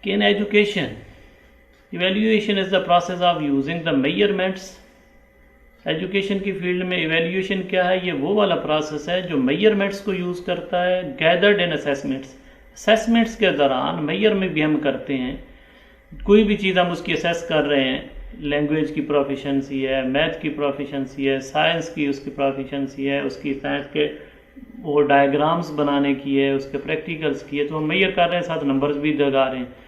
A: कि in education evaluation is the process of using the measurements. Education की फील्ड में इवेल्यूएशन क्या है? ये वो वाला प्रोसेस है जो मेजरमेंट्स को यूज़ करता है, गैदर्ड इन असेसमेंट्स। असेसमेंट्स के दौरान मेजर में भी हम करते हैं, कोई भी चीज़ हम उसकी असेस कर रहे हैं, लैंग्वेज की प्रोफिशेंसी है, मैथ की प्रोफिशेंसी है, साइंस की उसकी प्रोफिशेंसी है, उसकी साइंस के वो डायग्राम्स बनाने की है, उसके प्रैक्टिकल्स की है, तो हम मेजर कर रहे हैं, साथ नंबर्स भी लगा रहे हैं।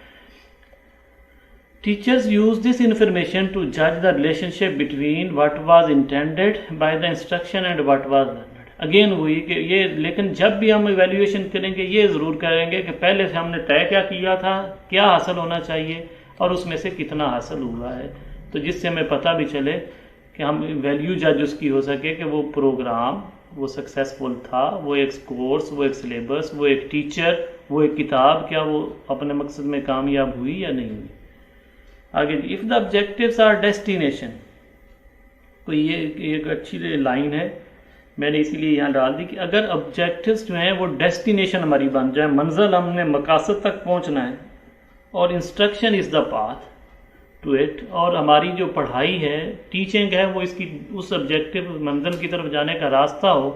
A: Teachers use this information to जज the relationship between what was intended by the instruction and what was learned. Again वही कि ये, लेकिन जब भी हम इवैल्यूएशन करेंगे ये ज़रूर करेंगे कि पहले से हमने तय क्या किया था, क्या हासिल होना चाहिए और उसमें से कितना हासिल हुआ है, तो जिससे हमें पता भी चले कि हम वैल्यू जज उसकी हो सके कि वो प्रोग्राम वो सक्सेसफुल था, वो एक कोर्स, वो एक सिलेबस, वो एक टीचर, वो एक किताब, क्या वो अपने मकसद में कामयाब हुई या नहीं हुई। आगे, if the objectives our destination, तो ये एक अच्छी लाइन है, मैंने इसीलिए यहाँ डाल दी कि अगर ऑब्जेक्टिव्स जो हैं वो डेस्टिनेशन हमारी बन जाए, मंजिल हमने मकासद तक पहुँचना है, और instruction is the path to it, और हमारी जो पढ़ाई है, टीचिंग है, वो इसकी उस ऑब्जेक्टिव मंजिल की तरफ जाने का रास्ता हो,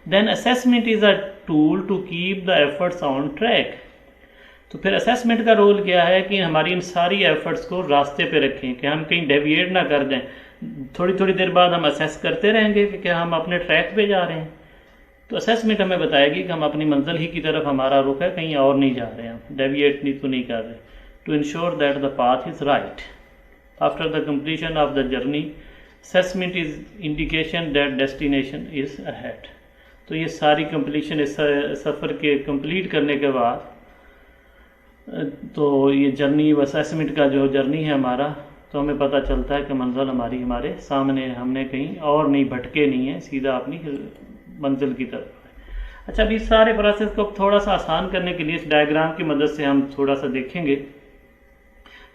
A: then assessment is a tool to keep the efforts on track. तो फिर असेसमेंट का रोल क्या है कि हमारी इन सारी एफर्ट्स को रास्ते पे रखें, कि हम कहीं डेविएट ना कर जाएं। थोड़ी थोड़ी देर बाद हम असेस करते रहेंगे कि क्या हम अपने ट्रैक पे जा रहे हैं, तो असेसमेंट हमें बताएगी कि हम अपनी मंजिल ही की तरफ हमारा रुख है, कहीं और नहीं जा रहे हैं, हम डेविएट नहीं तो नहीं कर रहे। To ensure that the path is right after the completion of the journey, assessment is indication that destination is ahead. तो ये सारी कंप्लीशन, इस सफ़र के कंप्लीट करने के बाद, तो ये जर्नी, असेसमेंट का जो जर्नी है हमारा, तो हमें पता चलता है कि मंजिल हमारी हमारे सामने, हमने कहीं और नहीं भटके नहीं है, सीधा अपनी मंजिल की तरफ है। अच्छा, अभी इस सारे प्रोसेस को थोड़ा सा आसान करने के लिए इस डायग्राम की मदद से हम थोड़ा सा देखेंगे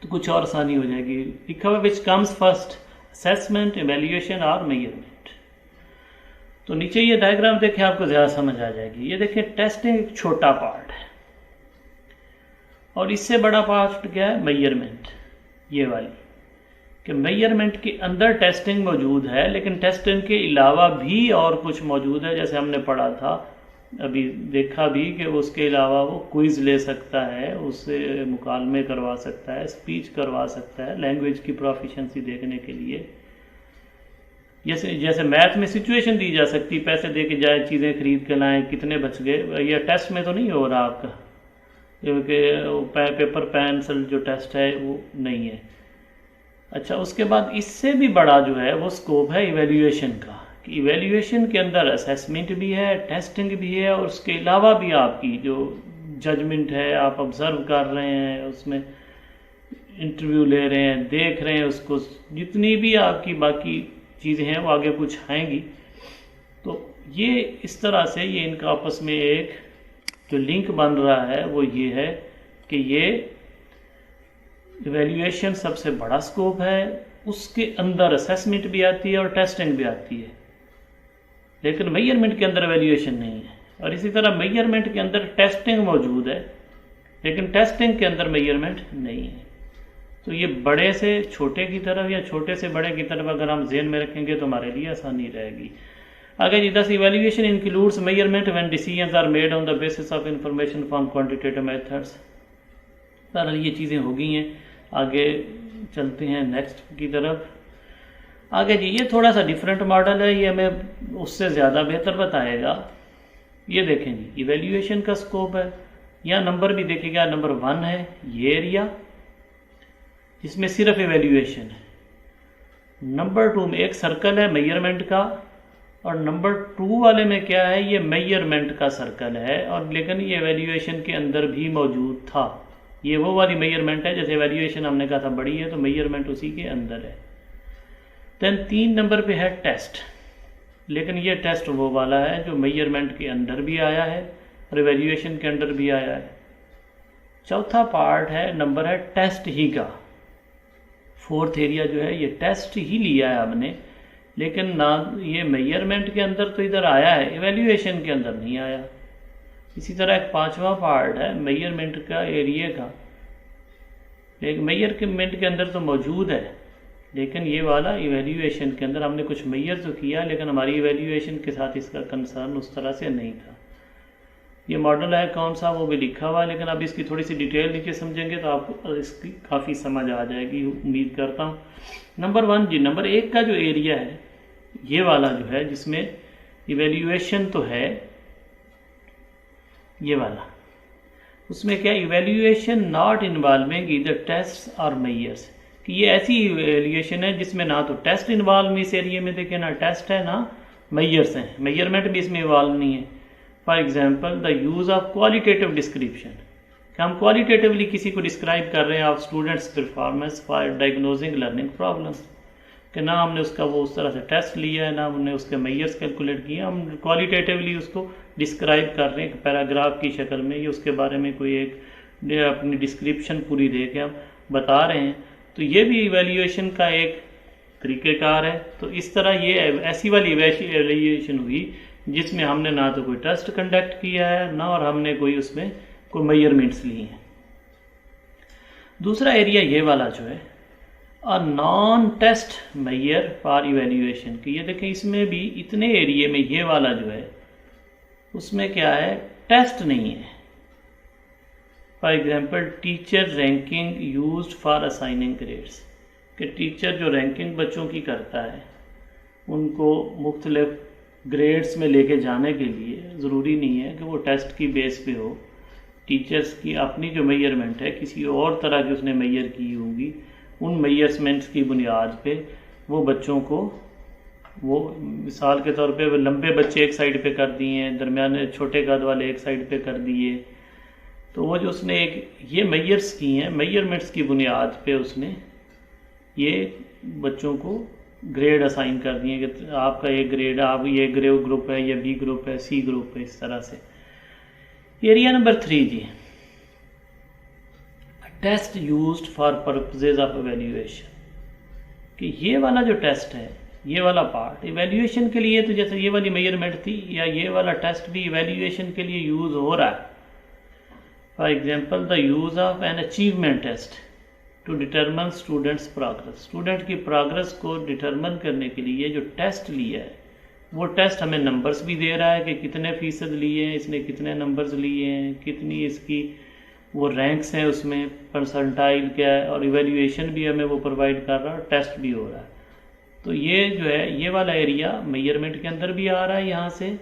A: तो कुछ और आसानी हो जाएगी। लिखा हुआ which comes first, assessment, evaluation और मेजरमेंट। तो नीचे ये डायग्राम देखें, आपको ज़्यादा समझ आ जाएगी। ये देखिए, टेस्टिंग एक छोटा पार्ट है और इससे बड़ा पार्ट क्या है? मेजरमेंट। ये वाली कि मेजरमेंट के अंदर टेस्टिंग मौजूद है, लेकिन टेस्टिंग के अलावा भी और कुछ मौजूद है, जैसे हमने पढ़ा था, अभी देखा भी कि उसके अलावा वो क्विज़ ले सकता है, उससे मुकालमे करवा सकता है, स्पीच करवा सकता है, लैंग्वेज की प्रोफिशेंसी देखने के लिए। जैसे मैथ में सिचुएशन दी जा सकती, पैसे दे के जाए, चीज़ें खरीद के लाएँ, कितने बच गए, यह टेस्ट में तो नहीं हो रहा आपका, क्योंकि पेपर पेंसिल जो टेस्ट है वो नहीं है। अच्छा, उसके बाद इससे भी बड़ा जो है वो स्कोप है इवैल्यूएशन का, कि इवैल्यूएशन के अंदर असेसमेंट भी है, टेस्टिंग भी है, और उसके अलावा भी आपकी जो जजमेंट है, आप ऑब्जर्व कर रहे हैं, उसमें इंटरव्यू ले रहे हैं, देख रहे हैं उसको, जितनी भी आपकी बाकी चीज़ें हैं वो आगे कुछ आएंगी। तो ये इस तरह से ये इनका आपस में एक जो लिंक बन रहा है वो ये है कि ये इवैल्यूएशन सबसे बड़ा स्कोप है, उसके अंदर असेसमेंट भी आती है और टेस्टिंग भी आती है, लेकिन मेजरमेंट के अंदर इवैल्यूएशन नहीं है। और इसी तरह मेजरमेंट के अंदर टेस्टिंग मौजूद है, लेकिन टेस्टिंग के अंदर मेजरमेंट नहीं है। तो ये बड़े से छोटे की तरफ या छोटे से बड़े की तरफ अगर हम ज़हन में रखेंगे तो हमारे लिए आसानी रहेगी। आगे जी, thus evaluation includes measurement when decisions are made on the basis of information from quantitative methods. Sir ये चीज़ें हो गई हैं, आगे चलते हैं नेक्स्ट की तरफ। आगे जी, ये थोड़ा सा डिफरेंट मॉडल है, ये हमें उससे ज़्यादा बेहतर बताएगा। ये देखें जी, इवैल्यूएशन का स्कोप है, यहाँ नंबर भी देखिएगा, नंबर 1 है ये एरिया जिसमें सिर्फ इवैल्यूएशन है। नंबर 2 में एक सर्कल है मेजरमेंट का, और नंबर 2 वाले में क्या है? ये मेजरमेंट का सर्कल है, और लेकिन ये इवैल्यूएशन के अंदर भी मौजूद था। ये वो वाली मेजरमेंट है, जैसे इवैल्यूएशन हमने कहा था बड़ी है, तो मेजरमेंट उसी के अंदर है। देन 3 नंबर पे है टेस्ट, लेकिन ये टेस्ट वो वाला है जो मेजरमेंट के अंदर भी आया है और इवेल्यूएशन के अंदर भी आया है। चौथा पार्ट है नंबर है टेस्ट ही का। फोर्थ एरिया जो है ये टेस्ट ही लिया है हमने, लेकिन ना ये मेजरमेंट के अंदर तो इधर आया है, इवेल्यूएशन के अंदर नहीं आया। इसी तरह एक पांचवा पार्ट है मेजरमेंट का एरिया का, लेकिन मेजरमेंट के अंदर तो मौजूद है, लेकिन ये वाला इवेल्यूएशन के अंदर हमने कुछ मेजर तो किया, लेकिन हमारी इवेल्यूएशन के साथ इसका कंसर्न उस तरह से नहीं था। ये मॉडल है कौन सा वो भी लिखा हुआ है, लेकिन अब इसकी थोड़ी सी डिटेल नीचे समझेंगे तो आपको इसकी काफ़ी समझ आ जाएगी, उम्मीद करता हूँ। नंबर 1 जी, नंबर 1 का जो एरिया है ये वाला जो है जिसमें इवेल्यूएशन तो है ये वाला, उसमें क्या इवेल्यूएशन नॉट इन्वॉल्विंग इधर टेस्ट और मेजर्स, कि ये ऐसी इवेल्यूएशन है जिसमें ना तो टेस्ट इन्वॉल्व इस एरिया में, देखिए ना टेस्ट है ना मेजर्स हैं, मेजरमेंट भी इसमें इन्वॉल्व नहीं है। For example the use of qualitative description, कि हम क्वालिटेटिवली किसी को डिस्क्राइब कर रहे हैं of students performance for diagnosing learning problems, कि ना हमने उसका वो उस तरह से टेस्ट लिया है ना हमने उसके मेजर्स कैलकुलेट किए, हम क्वालिटेटिवली उसको डिस्क्राइब कर रहे हैं पैराग्राफ की शक्ल में, या उसके बारे में कोई एक अपनी डिस्क्रिप्शन पूरी दे के हम बता रहे हैं। तो ये भी इवेल्यूएशन का एक तरीक़ेकार है। तो इस तरह ये ऐसी वाली इवेल्यूएशन हुई जिसमें हमने ना तो कोई टेस्ट कंडक्ट किया है ना और हमने कोई उसमें कोई मेजरमेंट्स लिए हैं। दूसरा एरिया ये वाला जो है a non test measure for evaluation, कि ये देखें इसमें भी इतने एरिए में ये वाला जो है उसमें क्या है टेस्ट नहीं है। For example teacher ranking used for assigning grades, कि टीचर जो रैंकिंग बच्चों की करता है उनको मुख्तलिफ ग्रेड्स में लेके जाने के लिए ज़रूरी नहीं है कि वो टेस्ट की बेस पे हो। टीचर्स की अपनी जो मेजरमेंट है किसी और तरह की उसने मेजर की होगी, उन मेजरमेंट्स की बुनियाद पे वो बच्चों को, वो मिसाल के तौर पे वो लंबे बच्चे एक साइड पे कर दिए हैं, दरमियाने छोटे कद वाले एक साइड पे कर दिए, तो वो जो उसने एक ये मेजर्स की हैं, मेजरमेंट्स की बुनियाद पे उसने ये बच्चों को ग्रेड असाइन कर दिए कि आपका ये ग्रेड, आप ये ग्रुप है, ये बी ग्रुप है, सी ग्रुप है, इस तरह से। एरिया नंबर 3 जी, test used for purposes of evaluation, कि ये वाला जो टेस्ट है ये वाला पार्ट इवेल्यूएशन के लिए, तो जैसे ये वाली मेजरमेंट थी या ये वाला टेस्ट भी इवेल्यूएशन के लिए यूज़ हो रहा है। For example the use of an achievement test to determine students progress, student की प्रोग्रेस को डिटरमन करने के लिए जो टेस्ट लिया है वो टेस्ट हमें नंबर्स भी दे रहा है कि कितने फीसद लिए हैं इसने, कितने नंबर्स लिए हैं, कितनी इसकी वो रैंक्स हैं, उसमें परसेंटाइल क्या है, और इवेल्यूएशन भी हमें वो प्रोवाइड कर रहा है, टेस्ट भी हो रहा है। तो ये जो है ये वाला एरिया मेजरमेंट के अंदर भी आ रहा है यहाँ से,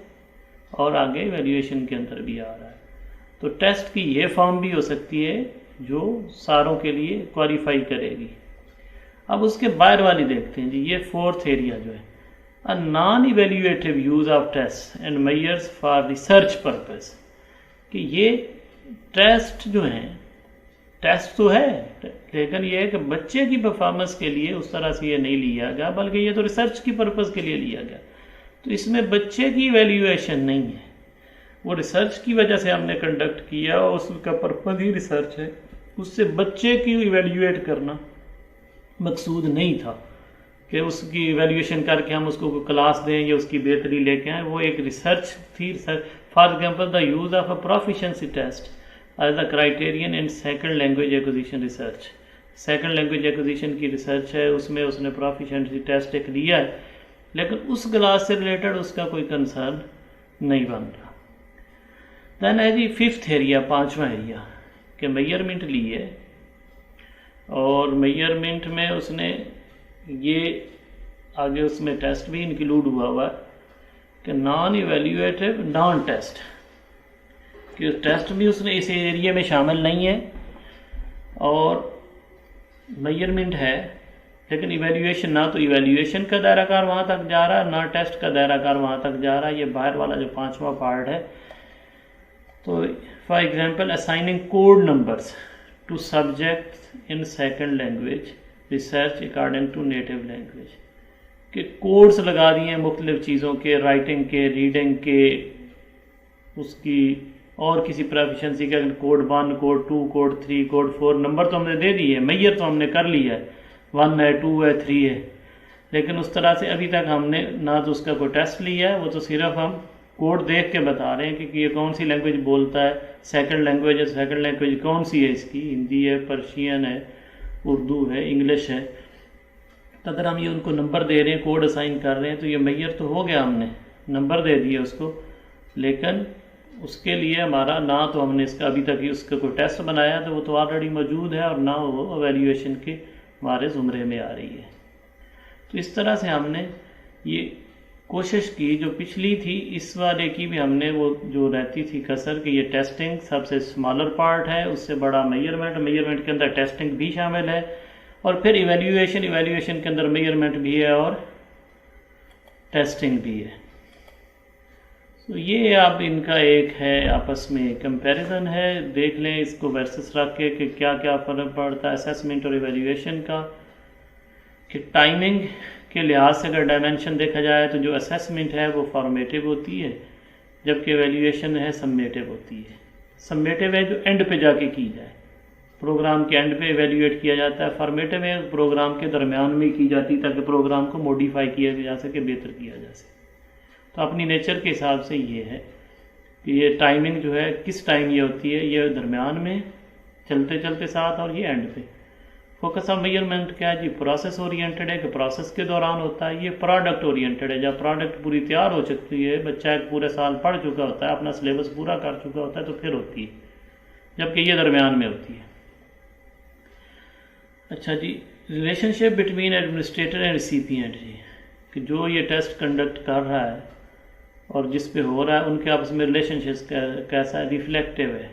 A: और आगे इवेल्यूएशन के अंदर भी आ रहा है। तो टेस्ट की ये फॉर्म भी हो सकती है जो सारों के लिए क्वालिफाई करेगी। अब उसके बाहर वाली देखते हैं जी, ये फोर्थ एरिया जो है a non evaluative use of test and measures for research purpose, कि ये टेस्ट जो हैं, टेस्ट तो है लेकिन ये है कि बच्चे की परफॉर्मेंस के लिए उस तरह से ये नहीं लिया गया, बल्कि ये तो रिसर्च की पर्पस के लिए लिया गया। तो इसमें बच्चे की इवेल्यूएशन नहीं है, वो रिसर्च की वजह से हमने कंडक्ट किया और उसका पर्पस ही रिसर्च है, उससे बच्चे की इवेल्यूएट करना मकसूद नहीं था कि उसकी इवेल्यूएशन करके हम उसको क्लास दें या उसकी बेहतरी लेके आए। वो एक रिसर्च थी। For example the use of a proficiency test as the criterion in second language acquisition research, second language acquisition की रिसर्च है, उसमें उसने प्रोफिशिएंसी टेस्ट एक लिया है, लेकिन उस क्लास से रिलेटेड उसका कोई कंसर्न नहीं बन रहा। देन है जी फिफ्थ एरिया, पांचवा एरिया, कि मेजरमेंट ली है और मेजरमेंट में उसने ये आगे उसमें टेस्ट भी इंक्लूड हुआ है कि नॉन इवेल्यूएटिव नॉन टेस्ट, कि टेस्ट भी उसने इस एरिया में शामिल नहीं है और मेजरमेंट है, लेकिन इवेल्यूएशन ना तो इवेल्यूएशन का दायराकार वहाँ तक जा रहा है ना टेस्ट का दायराकार वहाँ तक जा रहा है। ये बाहर वाला जो पांचवा पार्ट है। तो for example assigning code numbers to subjects in second language research according to native language, कि कोड्स लगा दिए हैं मुख्तलिफ चीज़ों के, राइटिंग के, रीडिंग के, उसकी और किसी प्रोफिशेंसी का code 1, code 2, code 3, code 4, number तो हमने दे दिए, मैयर तो हमने कर लिया है, 1 है, 2 है, 3 है, लेकिन उस तरह से अभी तक हमने ना तो उसका कोई टेस्ट लिया है, वो तो सिर्फ हम कोड देख के बता रहे हैं कि ये कौन सी लैंग्वेज बोलता है, सेकंड लैंग्वेज है, सेकंड लैंग्वेज कौन सी है इसकी, हिंदी है, पर्शियन है, उर्दू है, इंग्लिश है। तो अगर हम ये उनको नंबर दे रहे हैं, कोड असाइन कर रहे हैं, तो ये मैयर तो हो गया, हमने नंबर दे दिए उसको, लेकिन उसके लिए हमारा ना तो हमने इसका अभी तक ही उसका कोई टेस्ट बनाया, तो वो तो ऑलरेडी मौजूद है, और ना वो एवेल्यूएशन के हमारे ज़ुमरे में आ रही है। तो इस तरह से हमने ये कोशिश की, जो पिछली थी इस वाले की भी हमने वो जो रहती थी कसर कि ये टेस्टिंग सबसे स्मॉलर पार्ट है, उससे बड़ा मेजरमेंट, मेजरमेंट के अंदर टेस्टिंग भी शामिल है, और फिर इवैल्यूएशन, इवैल्यूएशन के अंदर मेजरमेंट भी है और टेस्टिंग भी है। तो ये अब इनका एक है आपस में कंपैरिजन है, देख लें इसको वर्सेस रख के कि क्या क्या फ़र्क पड़ता है असेसमेंट और इवैल्यूएशन का। कि टाइमिंग के लिहाज से अगर डायमेंशन देखा जाए तो जो असेसमेंट है वो फॉर्मेटिव होती है, जबकि इवैल्यूएशन है सम्मेटिव होती है। सम्मेटिव है जो एंड पे जाके की जाए, प्रोग्राम के एंड पे इवैल्यूएट किया जाता है। फॉर्मेटिव है प्रोग्राम के दरमियान में की जाती है ताकि प्रोग्राम को मॉडिफाई किया जा सके, बेहतर किया जा सके। तो अपनी नेचर के हिसाब से ये है कि ये टाइमिंग जो है किस टाइम ये होती है, ये दरमियान में चलते चलते साथ, और ये एंड पे। फोकस ऑफ मेजरमेंट क्या है जी, प्रोसेस ओरिएंटेड है कि प्रोसेस के दौरान होता है। ये प्रोडक्ट ओरिएंटेड है, जब प्रोडक्ट पूरी तैयार हो चुकी है, बच्चा एक पूरे साल पढ़ चुका होता है, अपना सिलेबस पूरा कर चुका होता है, तो फिर होती है, जबकि ये दरमियान में होती है। अच्छा जी, relationship between administrator and recipient जी, कि जो ये टेस्ट कंडक्ट कर रहा है और जिस पे हो रहा है उनके आपस में रिलेशनशिप कैसा है, रिफ्लेक्टिव है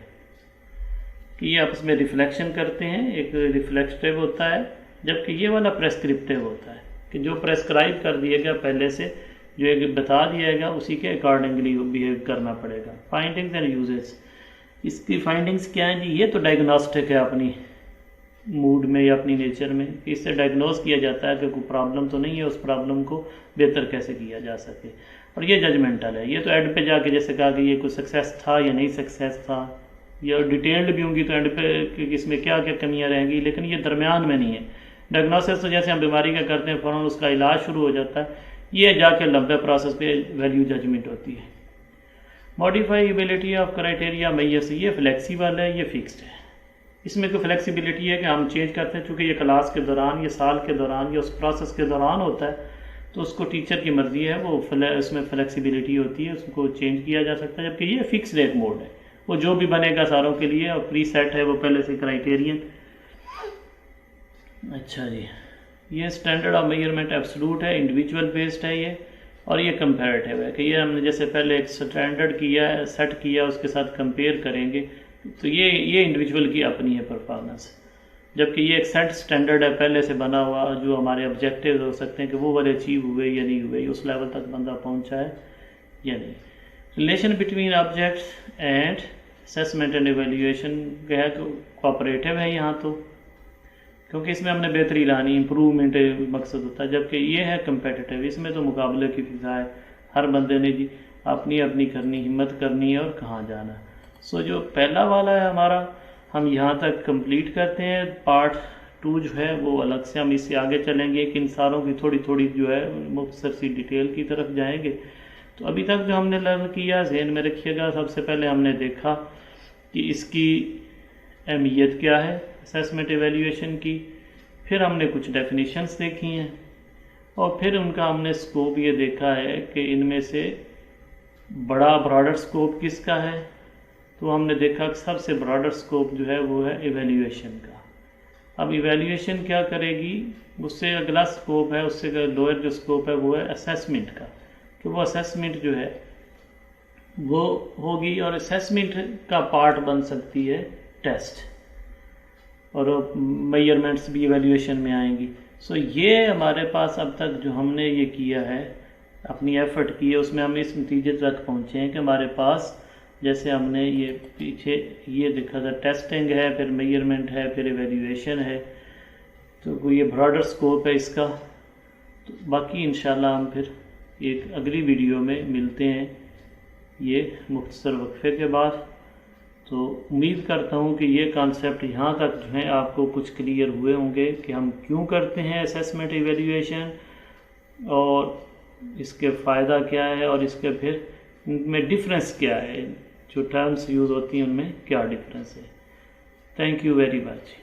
A: कि ये आपस में रिफ्लेक्शन करते हैं। एक रिफ्लेक्टिव होता है, जबकि ये वाला प्रेस्क्रिप्टिव होता है कि जो प्रेस्क्राइब कर दिएगा पहले से, जो एक बता दिएगा उसी के अकॉर्डिंगली बिहेव करना पड़ेगा। फाइंडिंग्स एंड यूजेस, इसकी फाइंडिंग्स क्या हैं जी, ये तो डायग्नोस्टिक है अपनी मूड में या अपनी नेचर में, कि इससे डायग्नोज किया जाता है कि कोई प्रॉब्लम तो नहीं है, उस प्रॉब्लम को बेहतर कैसे किया जा सके। और ये जजमेंटल है, ये तो एंड पे जाके जैसे कहा कि ये कोई सक्सेस था या नहीं सक्सेस था, या डिटेल्ड भी होंगी तो एंड पे कि इसमें क्या क्या कमियां रहेंगी, लेकिन ये दरमियान में नहीं है। डायग्नोसिस तो जैसे हम बीमारी का करते हैं फ़ौरन उसका इलाज शुरू हो जाता है, ये जाके लंबे प्रोसेस पे वैल्यू जजमेंट होती है। मॉडिफाइबिलिटी ऑफ क्राइटेरिया मैयर से, ये फ्लेक्सिबल है, ये फिक्स्ड है। इसमें कोई फ्लेक्सिबिलिटी है कि हम चेंज करते हैं, चूँकि ये क्लास के दौरान, ये साल के दौरान या उस प्रोसेस के दौरान होता है, तो उसको टीचर की मर्ज़ी है, वो उसमें फ्लेक्सिबिलिटी होती है, उसको चेंज किया जा सकता है। जबकि ये फिक्स्ड एक मोड है, वो जो भी बनेगा सारों के लिए, और प्री सेट है वो पहले से क्राइटेरियन। अच्छा जी, ये स्टैंडर्ड ऑफ मेजरमेंट एब्सोल्यूट है, इंडिविजुअल बेस्ड है ये, और ये कंपैरेटिव है कि ये हमने जैसे पहले एक स्टैंडर्ड किया है, सेट किया, उसके साथ कंपेयर करेंगे, तो ये इंडिविजुअल की अपनी है परफॉर्मेंस। जबकि ये एक सेट स्टैंडर्ड है पहले से बना हुआ, जो हमारे ऑब्जेक्टिव हो सकते हैं कि वो वाले अचीव हुए या नहीं हुए, उस लेवल तक बंदा पहुंचा है या नहीं। Relation between objects and assessment and evaluation क्या है, कोऑपरेटिव है यहाँ तो, क्योंकि इसमें हमने बेहतरी लानी, इम्प्रूवमेंट मकसद होता है। जबकि ये है कंपेटिटिव, इसमें तो मुकाबले की फिजा है, हर बंदे ने जी अपनी अपनी करनी, हिम्मत करनी है और कहाँ जाना। सो जो पहला वाला है हमारा, हम यहाँ तक कंप्लीट करते हैं। पार्ट 2 जो है वो अलग से हम इससे आगे चलेंगे कि इन सारों की थोड़ी थोड़ी जो है मुख्तसर सी डिटेल की तरफ जाएंगे। तो अभी तक जो हमने लर्न किया ज़हन में रखिएगा। सबसे पहले हमने देखा कि इसकी अहमियत क्या है असेसमेंट एवेल्यूएशन की, फिर हमने कुछ डेफिनेशंस देखी हैं, और फिर उनका हमने स्कोप ये देखा है कि इनमें से बड़ा ब्रॉडर स्कोप किसका है। तो हमने देखा कि सबसे ब्रॉडर स्कोप जो है वो है इवैल्यूएशन का। अब इवैल्यूएशन क्या करेगी, उससे अगला स्कोप है, उससे लोअर जो स्कोप है वो है असेसमेंट का, कि वो असेसमेंट जो है वो होगी, और असेसमेंट का पार्ट बन सकती है टेस्ट, और मेजरमेंट्स भी इवैल्यूएशन में आएंगी। सो ये हमारे पास अब तक जो हमने ये किया है, अपनी एफर्ट की है, उसमें हम इस नतीजे तक पहुँचे हैं कि हमारे पास जैसे हमने ये पीछे ये देखा था, टेस्टिंग है, फिर मेजरमेंट है, फिर इवैल्यूएशन है, तो ये ब्रॉडर स्कोप है इसका। तो बाकी इंशाल्लाह हम फिर एक अगली वीडियो में मिलते हैं ये मुख्तसर वक्फे के बाद। तो उम्मीद करता हूँ कि ये कॉन्सेप्ट यहाँ तक जो है आपको कुछ क्लियर हुए होंगे कि हम क्यों करते हैं असेसमेंट इवेल्यूएशन और इसके फ़ायदा क्या है और इसके फिर इनमें डिफरेंस क्या है, जो टर्म्स यूज़ होती हैं उनमें क्या डिफरेंस है। Thank you very much.